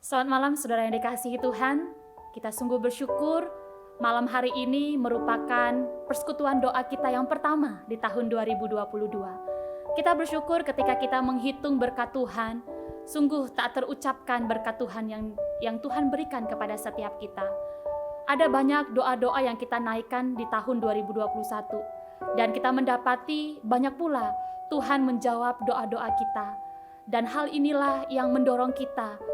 Selamat malam saudara yang dikasihi Tuhan. Kita sungguh bersyukur malam hari ini merupakan persekutuan doa kita yang pertama di tahun 2022. Kita bersyukur ketika kita menghitung berkat Tuhan, sungguh tak terucapkan berkat Tuhan yang Tuhan berikan kepada setiap kita. Ada banyak doa-doa yang kita naikkan di tahun 2021 dan kita mendapati banyak pula Tuhan menjawab doa-doa kita. Dan hal inilah yang mendorong kita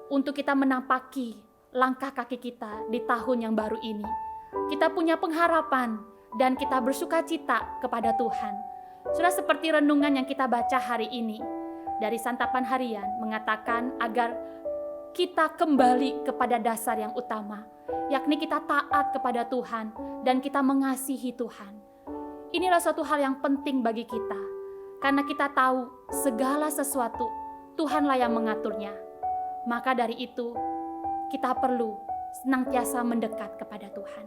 untuk kita menampaki langkah kaki kita di tahun yang baru ini. Kita punya pengharapan dan kita bersukacita kepada Tuhan. Sudah seperti renungan yang kita baca hari ini dari santapan harian mengatakan agar kita kembali kepada dasar yang utama, yakni kita taat kepada Tuhan dan kita mengasihi Tuhan. Inilah suatu hal yang penting bagi kita, karena kita tahu segala sesuatu Tuhanlah yang mengaturnya. Maka dari itu, kita perlu senantiasa mendekat kepada Tuhan.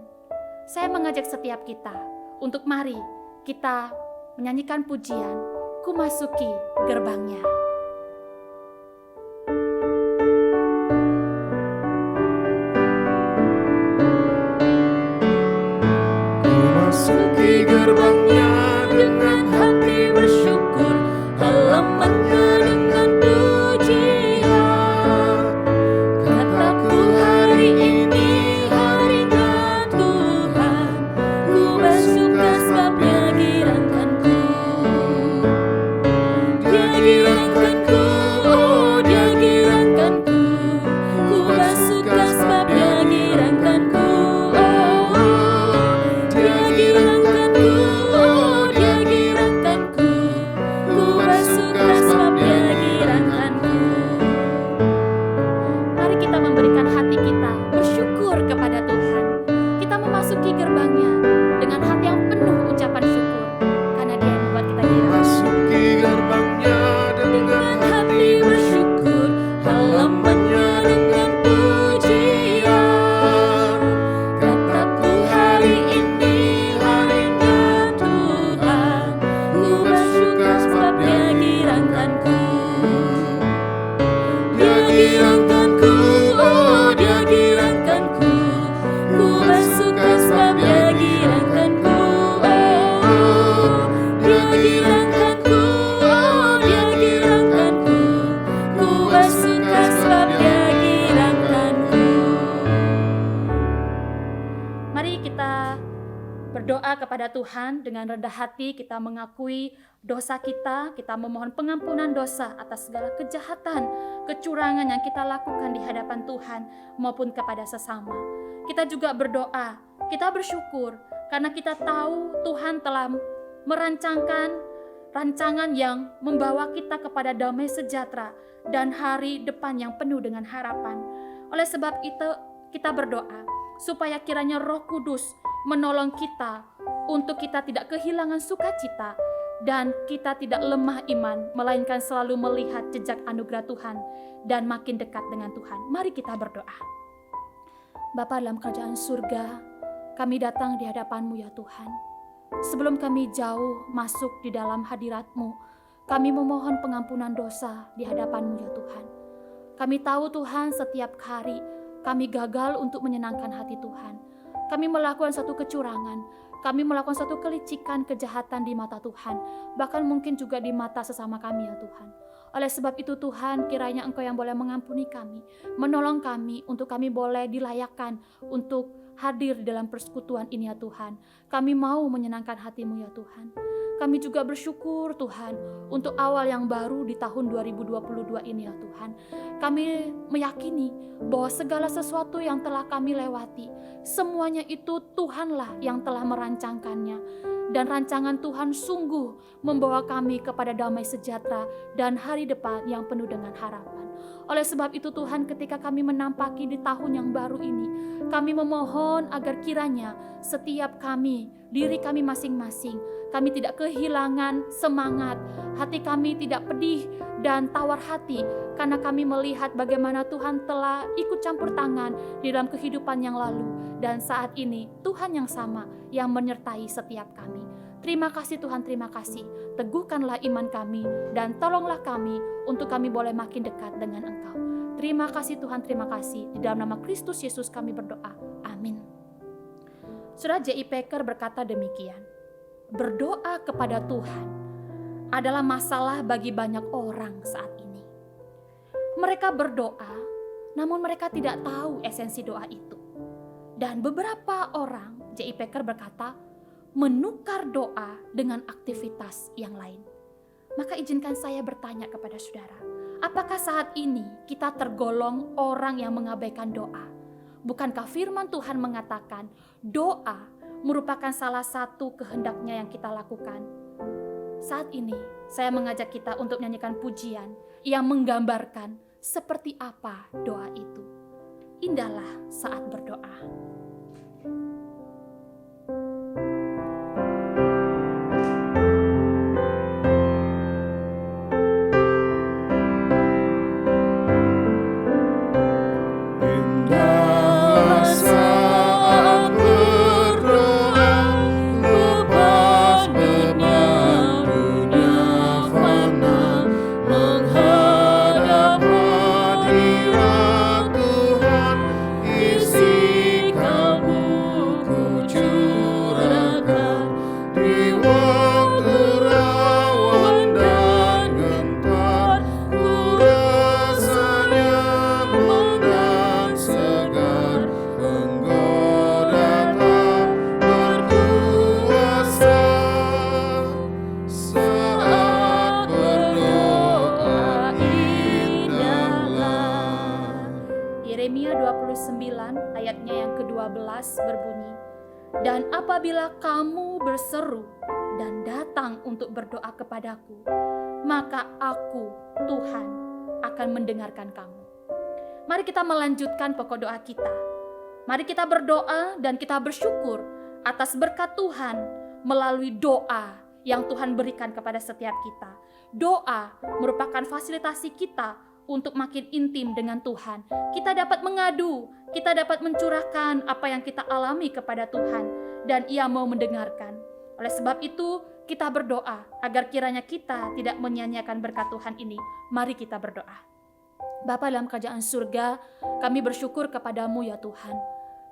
Saya mengajak setiap kita untuk mari kita menyanyikan pujian, Ku Masuki Gerbangnya. Ku masuki gerbangnya dengan hati bersyukur, halamannya dengan pujian. Kataku hari ini harinya Tuhan, ku bersuka sebabnya giranganku. Dia giranganku, oh dia giranganku. Ku bersuka sebabnya giranganku. Dia giranganku, oh dia giranganku. Ku bersuka sebabnya giranganku. Mari kita memberikan hati kita bersyukur kepada Tuhan. Kita memasuki gerbangnya dengan hati yang penuh ucapan syukur, karena Dia yang membuat kita girang. Masuki gerbangnya dengan hati bersyukur, halamannya dengan pujian. Kataku hari ini harinya Tuhan, ku bersyukur sebab Dia giranganku. Dia giranganku, oh dia giranganku. Ku bersuka sebab Dia giranganku. Dia giranganku, oh dia giranganku. Ku bersuka sebab Dia giranganku. Mari kita berdoa kepada Tuhan dengan rendah hati. Kita mengakui dosa kita memohon pengampunan dosa atas segala kejahatan, kecurangan yang kita lakukan di hadapan Tuhan maupun kepada sesama. Kita juga berdoa, kita bersyukur karena kita tahu Tuhan telah merancangkan rancangan yang membawa kita kepada damai sejahtera dan hari depan yang penuh dengan harapan. Oleh sebab itu kita berdoa supaya kiranya Roh Kudus menolong kita untuk kita tidak kehilangan sukacita dan kita tidak lemah iman, melainkan selalu melihat jejak anugerah Tuhan dan makin dekat dengan Tuhan. Mari kita berdoa. Bapa dalam kerajaan surga, kami datang di hadapan-Mu ya Tuhan. Sebelum kami jauh masuk di dalam hadirat-Mu, kami memohon pengampunan dosa di hadapan-Mu ya Tuhan. Kami tahu Tuhan setiap hari kami gagal untuk menyenangkan hati Tuhan. Kami melakukan satu kecurangan, kami melakukan satu kelicikan, kejahatan di mata Tuhan, bahkan mungkin juga di mata sesama kami ya Tuhan. Oleh sebab itu Tuhan, kiranya Engkau yang boleh mengampuni kami, menolong kami untuk kami boleh dilayakkan untuk hadir di dalam persekutuan ini ya Tuhan. Kami mau menyenangkan hati-Mu ya Tuhan. Kami juga bersyukur Tuhan untuk awal yang baru di tahun 2022 ini ya Tuhan. Kami meyakini bahwa segala sesuatu yang telah kami lewati, semuanya itu Tuhanlah yang telah merancangkannya. Dan rancangan Tuhan sungguh membawa kami kepada damai sejahtera dan hari depan yang penuh dengan harapan. Oleh sebab itu Tuhan, ketika kami menampaki di tahun yang baru ini, kami memohon agar kiranya setiap kami, diri kami masing-masing, kami tidak kehilangan semangat, hati kami tidak pedih dan tawar hati, karena kami melihat bagaimana Tuhan telah ikut campur tangan di dalam kehidupan yang lalu, dan saat ini Tuhan yang sama yang menyertai setiap kami. Terima kasih Tuhan, terima kasih. Teguhkanlah iman kami dan tolonglah kami untuk kami boleh makin dekat dengan Engkau. Terima kasih Tuhan, terima kasih. Di dalam nama Kristus Yesus kami berdoa. Amin. Saudara, J.I. Packer berkata demikian. Berdoa kepada Tuhan adalah masalah bagi banyak orang saat ini. Mereka berdoa, namun mereka tidak tahu esensi doa itu. Dan beberapa orang, J.I. Packer berkata, menukar doa dengan aktivitas yang lain. Maka izinkan saya bertanya kepada saudara, apakah saat ini kita tergolong orang yang mengabaikan doa? Bukankah firman Tuhan mengatakan doa merupakan salah satu kehendaknya yang kita lakukan? Saat ini saya mengajak kita untuk menyanyikan pujian yang menggambarkan seperti apa doa itu. Indahlah saat berdoa. Indahlah saat berdoa, lepas benak dunia fana, menghadap hadirat Tuhan, isi kalbuku curahkan di waktu rawan dan gentar, ku rasanya dan segar, menggoda tak berkuasa saat berdoa indahlah. Yeremia 29 ayatnya yang ke-12 berbunyi, dan apabila kamu berseru dan datang untuk berdoa kepadaku, maka aku, Tuhan, akan mendengarkan kamu. Mari kita melanjutkan pokok doa kita. Mari kita berdoa dan kita bersyukur atas berkat Tuhan melalui doa yang Tuhan berikan kepada setiap kita. Doa merupakan fasilitasi kita untuk makin intim dengan Tuhan. Kita dapat mengadu, kita dapat mencurahkan apa yang kita alami kepada Tuhan, dan Ia mau mendengarkan. Oleh sebab itu, kita berdoa agar kiranya kita tidak menyia-nyiakan berkat Tuhan ini. Mari kita berdoa. Bapa dalam kerajaan surga, kami bersyukur kepadamu ya Tuhan.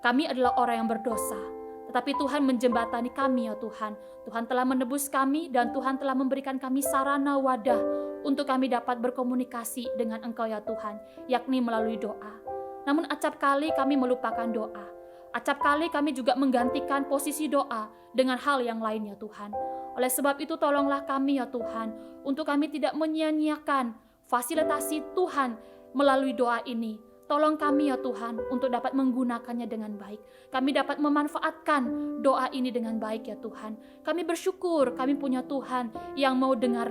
Kami adalah orang yang berdosa, tetapi Tuhan menjembatani kami ya Tuhan. Tuhan telah menebus kami dan Tuhan telah memberikan kami sarana wadah untuk kami dapat berkomunikasi dengan Engkau ya Tuhan, yakni melalui doa. Namun acap kali kami melupakan doa. Acap kali kami juga menggantikan posisi doa dengan hal yang lain ya Tuhan. Oleh sebab itu tolonglah kami ya Tuhan, untuk kami tidak menyia-nyiakan fasilitasi Tuhan melalui doa ini. Tolong kami ya Tuhan untuk dapat menggunakannya dengan baik. Kami dapat memanfaatkan doa ini dengan baik ya Tuhan. Kami bersyukur kami punya Tuhan yang mau dengar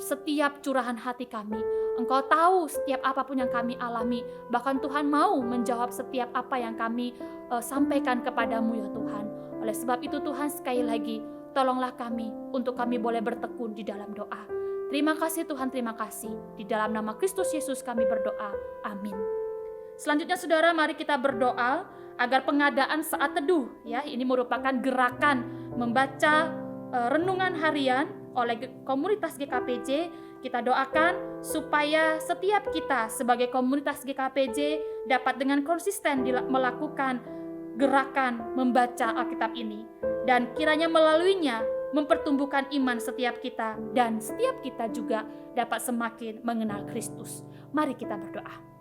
setiap curahan hati kami. Engkau tahu setiap apapun yang kami alami. Bahkan Tuhan mau menjawab setiap apa yang kami sampaikan kepadamu ya Tuhan. Oleh sebab itu Tuhan, sekali lagi tolonglah kami untuk kami boleh bertekun di dalam doa. Terima kasih Tuhan, terima kasih. Di dalam nama Kristus Yesus kami berdoa. Amin. Selanjutnya saudara, mari kita berdoa agar pengadaan saat teduh, ya, ini merupakan gerakan membaca renungan harian oleh komunitas GKPJ. Kita doakan supaya setiap kita sebagai komunitas GKPJ dapat dengan konsisten melakukan gerakan membaca Alkitab ini, dan kiranya melaluinya mempertumbuhkan iman setiap kita, dan setiap kita juga dapat semakin mengenal Kristus. Mari kita berdoa.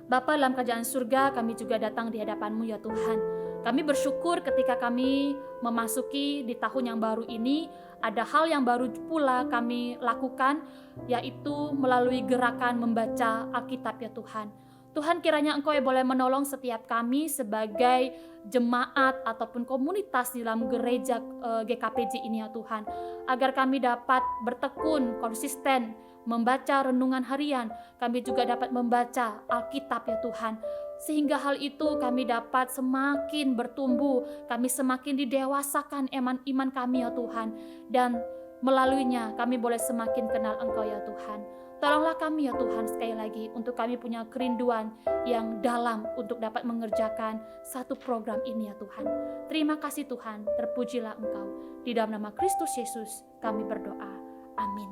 Bapa dalam kerajaan surga, kami juga datang di hadapan-Mu ya Tuhan. Kami bersyukur ketika kami memasuki di tahun yang baru ini, ada hal yang baru pula kami lakukan, yaitu melalui gerakan membaca Alkitab ya Tuhan. Tuhan, kiranya Engkau yang boleh menolong setiap kami sebagai jemaat ataupun komunitas di dalam gereja GKPJ ini ya Tuhan, agar kami dapat bertekun konsisten membaca renungan harian. Kami juga dapat membaca Alkitab ya Tuhan, sehingga hal itu kami dapat semakin bertumbuh, kami semakin didewasakan iman kami ya Tuhan, dan melaluinya kami boleh semakin kenal Engkau ya Tuhan. Tolonglah kami ya Tuhan, sekali lagi untuk kami punya kerinduan yang dalam untuk dapat mengerjakan satu program ini ya Tuhan. Terima kasih Tuhan, terpujilah Engkau. Di dalam nama Kristus Yesus kami berdoa. Amin.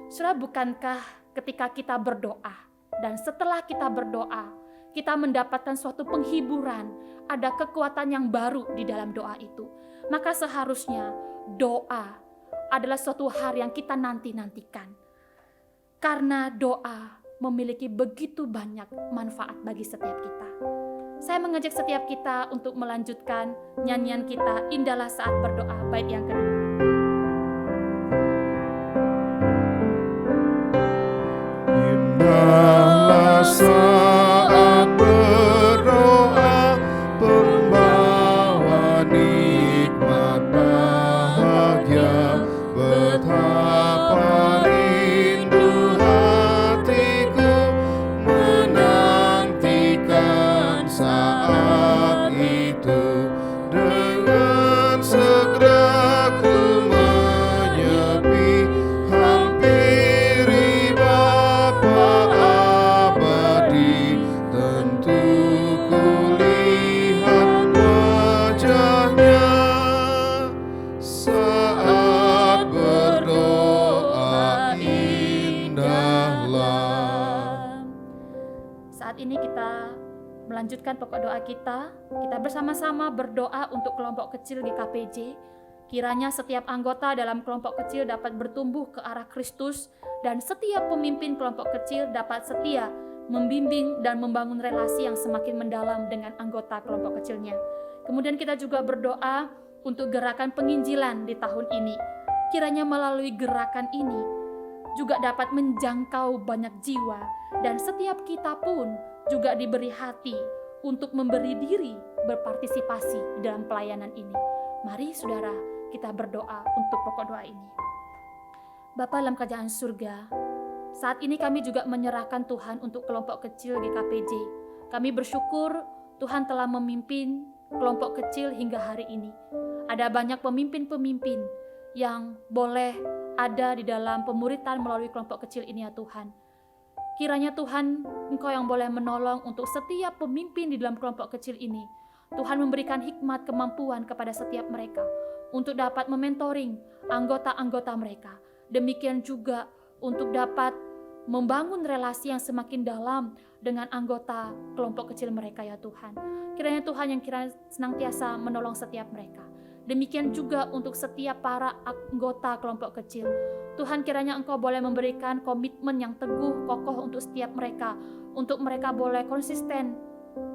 Saudara, bukankah ketika kita berdoa Dan setelah kita berdoa, kita mendapatkan suatu penghiburan, ada kekuatan yang baru di dalam doa itu. Maka seharusnya doa adalah suatu hal yang kita nanti-nantikan. Karena doa memiliki begitu banyak manfaat bagi setiap kita. Saya mengajak setiap kita untuk melanjutkan nyanyian kita, Indahlah Saat Berdoa, bait yang kedua. Indahlah saat berdoa, pembawa nikmat bahagia. Betapa rindu hatiku menantikan saat itu. Dengan segera ku menyepi, hampiri Bapa abadi. Tentu ku lihat wajahnya saat berdoa, indahlah. Saat ini kita melanjutkan pokok doa kita. Kita bersama-sama berdoa untuk kelompok kecil GKPJ. Kiranya setiap anggota dalam kelompok kecil dapat bertumbuh ke arah Kristus, dan setiap pemimpin kelompok kecil dapat setia membimbing dan membangun relasi yang semakin mendalam dengan anggota kelompok kecilnya. Kemudian kita juga berdoa untuk gerakan penginjilan di tahun ini. Kiranya melalui gerakan ini juga dapat menjangkau banyak jiwa, dan setiap kita pun juga diberi hati untuk memberi diri berpartisipasi di dalam pelayanan ini. Mari saudara, kita berdoa untuk pokok doa ini. Bapa dalam kerajaan surga, saat ini kami juga menyerahkan Tuhan untuk kelompok kecil GKPJ. Kami bersyukur Tuhan telah memimpin kelompok kecil hingga hari ini. Ada banyak pemimpin-pemimpin yang boleh ada di dalam pemuritan melalui kelompok kecil ini ya Tuhan. Kiranya Tuhan, Engkau yang boleh menolong untuk setiap pemimpin di dalam kelompok kecil ini. Tuhan memberikan hikmat kemampuan kepada setiap mereka untuk dapat mementoring anggota-anggota mereka. Demikian juga untuk dapat membangun relasi yang semakin dalam dengan anggota kelompok kecil mereka ya Tuhan. Kiranya Tuhan yang senantiasa menolong setiap mereka. Demikian juga untuk setiap para anggota kelompok kecil. Tuhan, kiranya Engkau boleh memberikan komitmen yang teguh, kokoh untuk setiap mereka. Untuk mereka boleh konsisten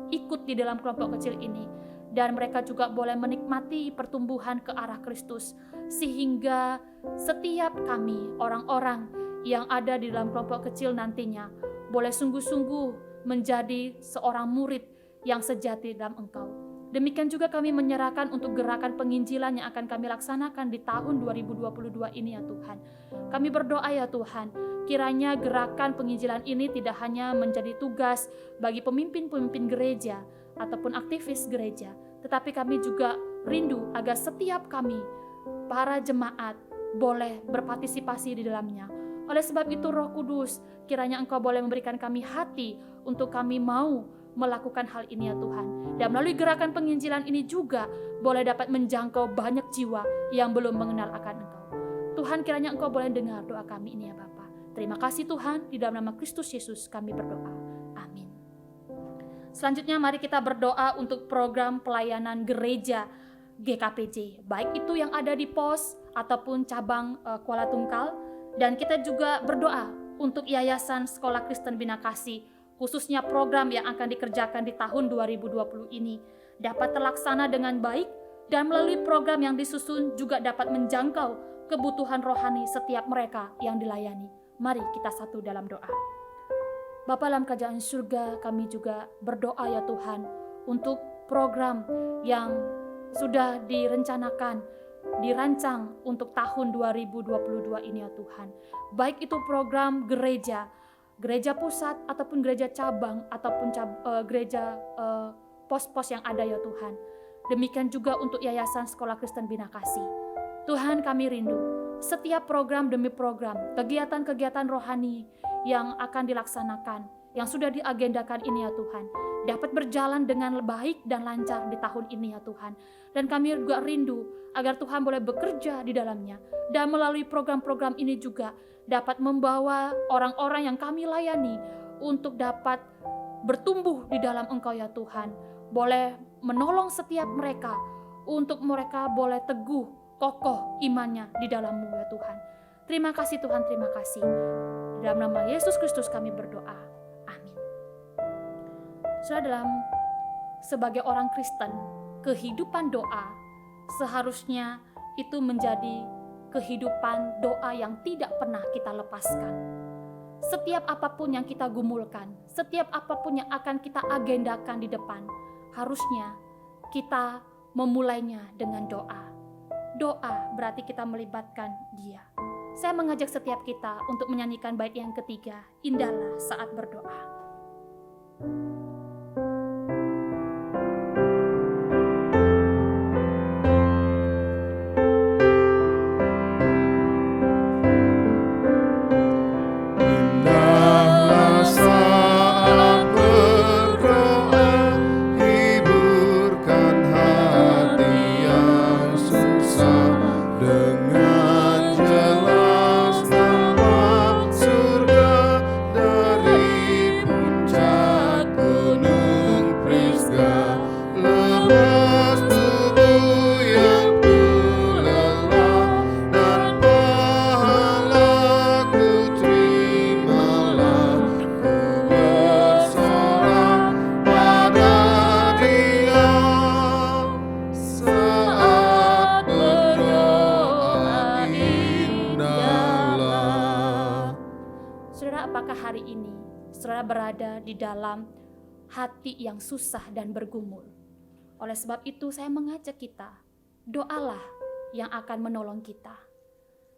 ikut di dalam kelompok kecil ini. Dan mereka juga boleh menikmati pertumbuhan ke arah Kristus. Sehingga setiap kami, orang-orang yang ada di dalam kelompok kecil nantinya, boleh sungguh-sungguh menjadi seorang murid yang sejati dalam Engkau. Demikian juga kami menyerahkan untuk gerakan penginjilan yang akan kami laksanakan di tahun 2022 ini ya Tuhan. Kami berdoa ya Tuhan, kiranya gerakan penginjilan ini tidak hanya menjadi tugas bagi pemimpin-pemimpin gereja ataupun aktivis gereja, tetapi kami juga rindu agar setiap kami, para jemaat, boleh berpartisipasi di dalamnya. Oleh sebab itu Roh Kudus, kiranya Engkau boleh memberikan kami hati untuk kami mau melakukan hal ini ya Tuhan. Dan melalui gerakan penginjilan ini juga boleh dapat menjangkau banyak jiwa yang belum mengenal akan Engkau. Tuhan, kiranya Engkau boleh dengar doa kami ini ya Bapa. Terima kasih Tuhan, di dalam nama Kristus Yesus kami berdoa. Amin. Selanjutnya mari kita berdoa untuk program pelayanan gereja GKPJ, baik itu yang ada di pos ataupun cabang Kuala Tungkal. Dan kita juga berdoa untuk Yayasan Sekolah Kristen Bina Kasih, khususnya program yang akan dikerjakan di tahun 2020 ini dapat terlaksana dengan baik, dan melalui program yang disusun juga dapat menjangkau kebutuhan rohani setiap mereka yang dilayani. Mari kita satu dalam doa. Bapa dalam kerajaan surga, kami juga berdoa ya Tuhan untuk program yang sudah direncanakan, dirancang untuk tahun 2022 ini ya Tuhan. Baik itu program gereja pusat ataupun gereja cabang ataupun gereja pos-pos yang ada ya Tuhan. Demikian juga untuk Yayasan Sekolah Kristen Bina Kasih. Tuhan, kami rindu setiap program demi program, kegiatan-kegiatan rohani yang akan dilaksanakan, yang sudah diagendakan ini ya Tuhan, dapat berjalan dengan baik dan lancar di tahun ini ya Tuhan. Dan kami juga rindu agar Tuhan boleh bekerja di dalamnya, dan melalui program-program ini juga dapat membawa orang-orang yang kami layani untuk dapat bertumbuh di dalam Engkau ya Tuhan. Boleh menolong setiap mereka untuk mereka boleh teguh, kokoh imannya di dalam-Mu ya Tuhan. Terima kasih Tuhan, terima kasih. Di dalam nama Yesus Kristus kami berdoa. Amin. Saudara, sebagai orang Kristen, kehidupan doa seharusnya itu menjadi kehidupan doa yang tidak pernah kita lepaskan. Setiap apapun yang kita gumulkan, setiap apapun yang akan kita agendakan di depan, harusnya kita memulainya dengan doa. Doa berarti kita melibatkan Dia. Saya mengajak setiap kita untuk menyanyikan bait yang ketiga, indahlah saat berdoa. Indahlah saat berdoa, hiburkan hati yang susah. Dengan jelas nampak surga dari puncak gunung Pisgah. Lepas tubuh yang ku lelah dan pahalaku terimalah, ku bersorak pada Dia saat berdoa indahlah. Saudara, apakah hari ini saudara berada di dalam hati yang susah dan bergumul? Oleh sebab itu saya mengajak kita, doalah yang akan menolong kita.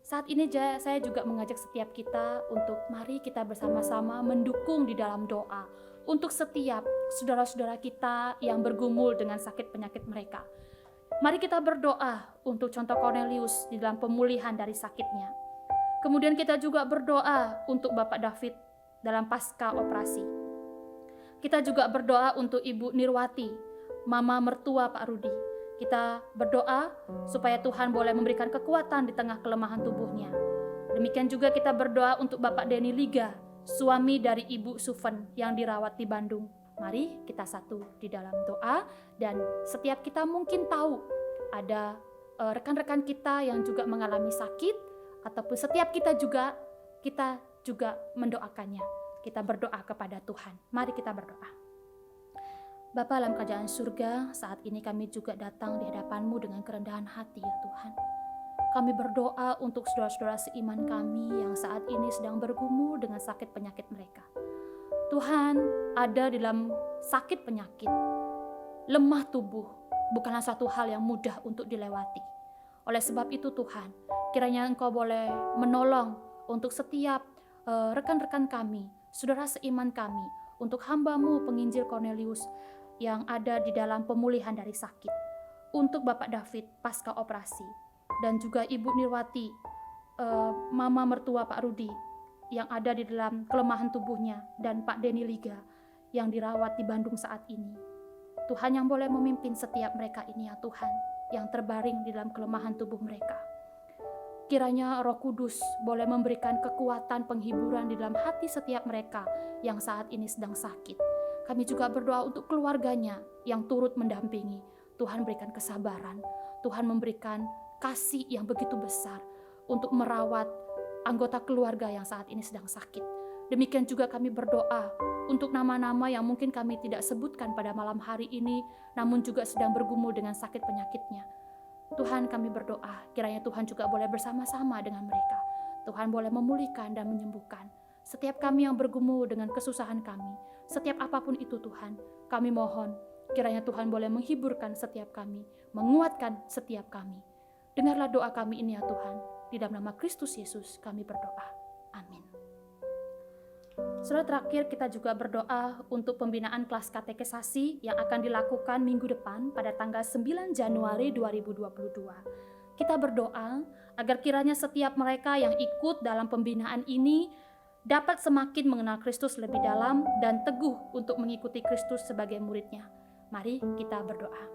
Saat ini saya juga mengajak setiap kita untuk mari kita bersama-sama mendukung di dalam doa untuk setiap saudara-saudara kita yang bergumul dengan sakit penyakit mereka. Mari kita berdoa untuk contoh Cornelius di dalam pemulihan dari sakitnya. Kemudian kita juga berdoa untuk Bapak David dalam pasca operasi. Kita juga berdoa untuk Ibu Nirwati, Mama mertua Pak Rudi. Kita berdoa supaya Tuhan boleh memberikan kekuatan di tengah kelemahan tubuhnya. Demikian juga kita berdoa untuk Bapak Denny Liga, suami dari Ibu Suven yang dirawat di Bandung. Mari kita satu di dalam doa, dan setiap kita mungkin tahu ada rekan-rekan kita yang juga mengalami sakit, ataupun setiap kita juga mendoakannya. Kita berdoa kepada Tuhan. Mari kita berdoa. Bapa dalam kerajaan surga, saat ini kami juga datang di hadapan-Mu dengan kerendahan hati ya Tuhan. Kami berdoa untuk saudara-saudara seiman kami yang saat ini sedang bergumul dengan sakit penyakit mereka. Tuhan, ada di dalam sakit penyakit, lemah tubuh bukanlah satu hal yang mudah untuk dilewati. Oleh sebab itu Tuhan, kiranya Engkau boleh menolong untuk setiap rekan-rekan kami, saudara seiman kami, untuk hamba-Mu penginjil Cornelius yang ada di dalam pemulihan dari sakit, untuk Bapak David pasca operasi, dan juga Ibu Nirwati, Mama mertua Pak Rudi yang ada di dalam kelemahan tubuhnya, dan Pak Denny Liga yang dirawat di Bandung saat ini. Tuhan yang boleh memimpin setiap mereka ini ya Tuhan, yang terbaring di dalam kelemahan tubuh mereka. Kiranya Roh Kudus boleh memberikan kekuatan penghiburan di dalam hati setiap mereka yang saat ini sedang sakit. Kami juga berdoa untuk keluarganya yang turut mendampingi. Tuhan berikan kesabaran, Tuhan memberikan kasih yang begitu besar untuk merawat anggota keluarga yang saat ini sedang sakit. Demikian juga kami berdoa untuk nama-nama yang mungkin kami tidak sebutkan pada malam hari ini, namun juga sedang bergumul dengan sakit penyakitnya. Tuhan, kami berdoa, kiranya Tuhan juga boleh bersama-sama dengan mereka. Tuhan boleh memulihkan dan menyembuhkan setiap kami yang bergumul dengan kesusahan kami. Setiap apapun itu Tuhan, kami mohon kiranya Tuhan boleh menghiburkan setiap kami, menguatkan setiap kami. Dengarlah doa kami ini ya Tuhan, di dalam nama Kristus Yesus kami berdoa. Amin. Saudara, terakhir kita juga berdoa untuk pembinaan kelas katekisasi yang akan dilakukan minggu depan pada tanggal 9 Januari 2022. Kita berdoa agar kiranya setiap mereka yang ikut dalam pembinaan ini dapat semakin mengenal Kristus lebih dalam dan teguh untuk mengikuti Kristus sebagai muridnya. Mari kita berdoa.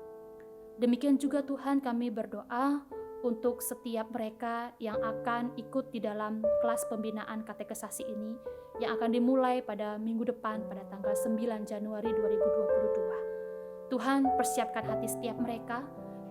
Demikian juga Tuhan, kami berdoa untuk setiap mereka yang akan ikut di dalam kelas pembinaan katekisasi ini, yang akan dimulai pada minggu depan pada tanggal 9 Januari 2022. Tuhan, persiapkan hati setiap mereka,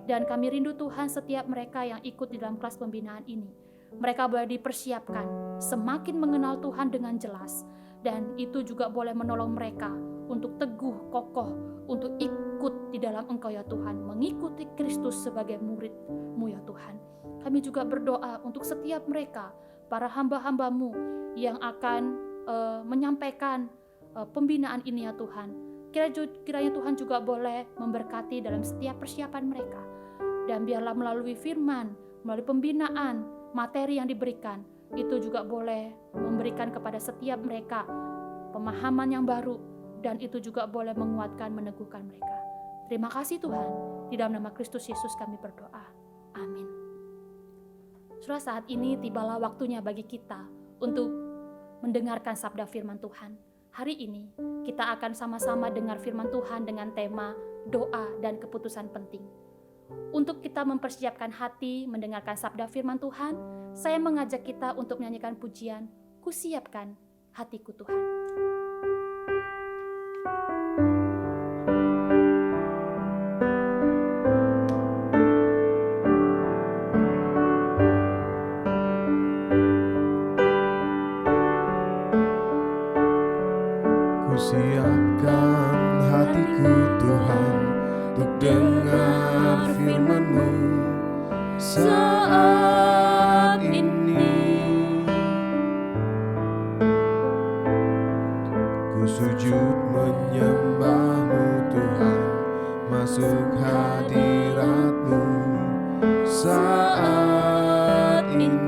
dan kami rindu Tuhan setiap mereka yang ikut di dalam kelas pembinaan ini. Mereka boleh dipersiapkan semakin mengenal Tuhan dengan jelas, dan itu juga boleh menolong mereka untuk teguh, kokoh, untuk ikut di dalam Engkau ya Tuhan, mengikuti Kristus sebagai murid-Mu ya Tuhan. Kami juga berdoa untuk setiap mereka, para hamba-hamba-Mu yang akan menyampaikan pembinaan ini ya Tuhan. Kiranya Tuhan juga boleh memberkati dalam setiap persiapan mereka. Dan biarlah melalui firman, melalui pembinaan, materi yang diberikan, itu juga boleh memberikan kepada setiap mereka pemahaman yang baru, dan itu juga boleh menguatkan, meneguhkan mereka. Terima kasih Tuhan, di dalam nama Kristus Yesus kami berdoa. Amin. Saudara, saat ini tibalah waktunya bagi kita untuk mendengarkan sabda firman Tuhan. Hari ini kita akan sama-sama dengar firman Tuhan dengan tema doa dan keputusan penting. Untuk kita mempersiapkan hati mendengarkan sabda firman Tuhan, saya mengajak kita untuk menyanyikan pujian, "Kusiapkan hatiku Tuhan." Kusiapkan hatiku Tuhan untuk dengar firman-Mu saat ini. Ku sujud menyembah-Mu Tuhan, masuk hadirat-Mu saat ini.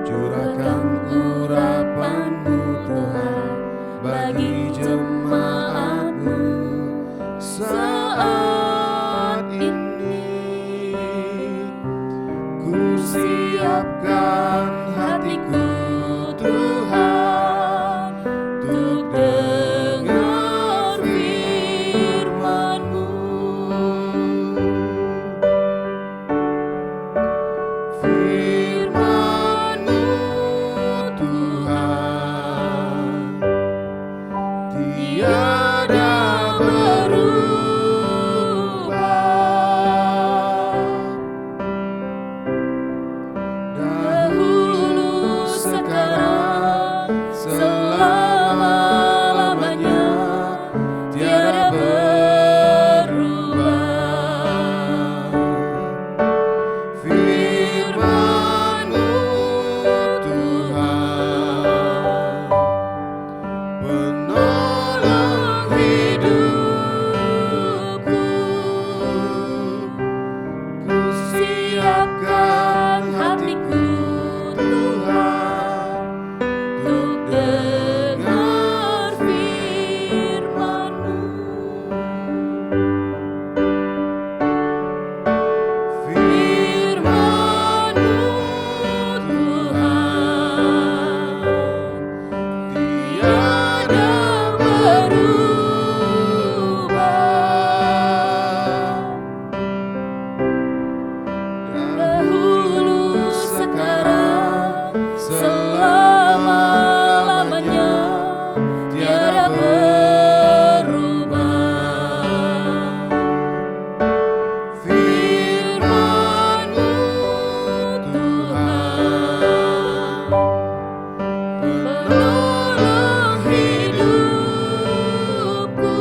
Curahkan urapan-Mu Tuhan bagi jemaat-Mu saat ini. Ku siapkan hatiku Tuhan untuk dengar firman-Mu. Firman-Mu Tuhan tiada berubah. Dahulu, sekarang, selama-lamanya tiada berubah. Firman-Mu Tuhan penolong hidupku. Ku siapkan hatiku Tuhan untuk dengar firman-Mu. Firman-Mu Tuhan tiada berubah. Dahulu, sekarang, selama-lamanya tiada berubah. Firman-Mu Tuhan penolong hidupku.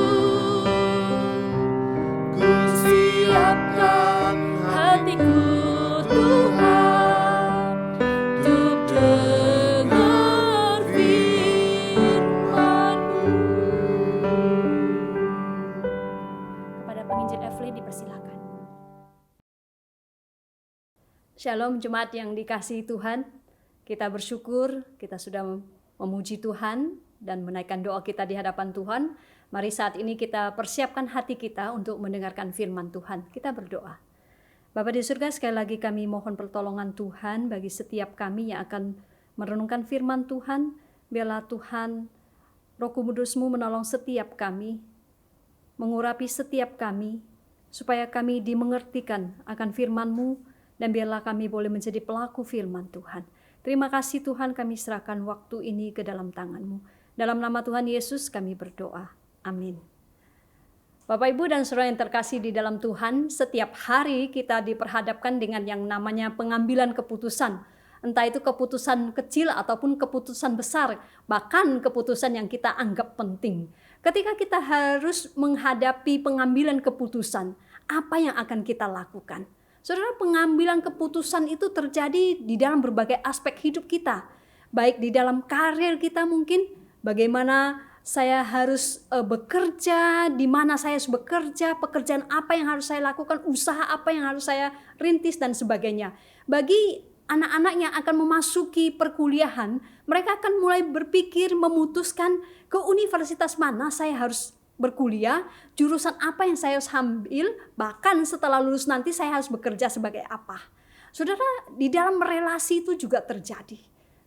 Ku siapkan hatiku Tuhan untuk dengar firman-Mu. Kepada penginjil Evelyn dipersilakan. Shalom jemaat yang dikasihi Tuhan, kita bersyukur kita sudah memuji Tuhan dan menaikkan doa kita di hadapan Tuhan. Mari saat ini kita persiapkan hati kita untuk mendengarkan firman Tuhan. Kita berdoa. Bapa di surga, sekali lagi kami mohon pertolongan Tuhan bagi setiap kami yang akan merenungkan firman Tuhan. Biarlah Tuhan, Roh Kudus-Mu menolong setiap kami, mengurapi setiap kami, supaya kami dimengertikan akan firman-Mu, Dan biarlah kami boleh menjadi pelaku firman Tuhan. Terima kasih Tuhan, kami serahkan waktu ini ke dalam tangan-Mu. Dalam nama Tuhan Yesus kami berdoa. Amin. Bapak, Ibu, dan saudara yang terkasih di dalam Tuhan, setiap hari kita diperhadapkan dengan yang namanya pengambilan keputusan. Entah itu keputusan kecil ataupun keputusan besar, bahkan keputusan yang kita anggap penting. Ketika kita harus menghadapi pengambilan keputusan, apa yang akan kita lakukan? Saudara, pengambilan keputusan itu terjadi di dalam berbagai aspek hidup kita. Baik di dalam karir kita mungkin, bagaimana saya harus bekerja, di mana saya harus bekerja, pekerjaan apa yang harus saya lakukan, usaha apa yang harus saya rintis dan sebagainya. Bagi anak-anak yang akan memasuki perkuliahan, mereka akan mulai berpikir memutuskan ke universitas mana saya harus berkuliah, jurusan apa yang saya harus ambil, bahkan setelah lulus nanti saya harus bekerja sebagai apa. Saudara, di dalam relasi itu juga terjadi.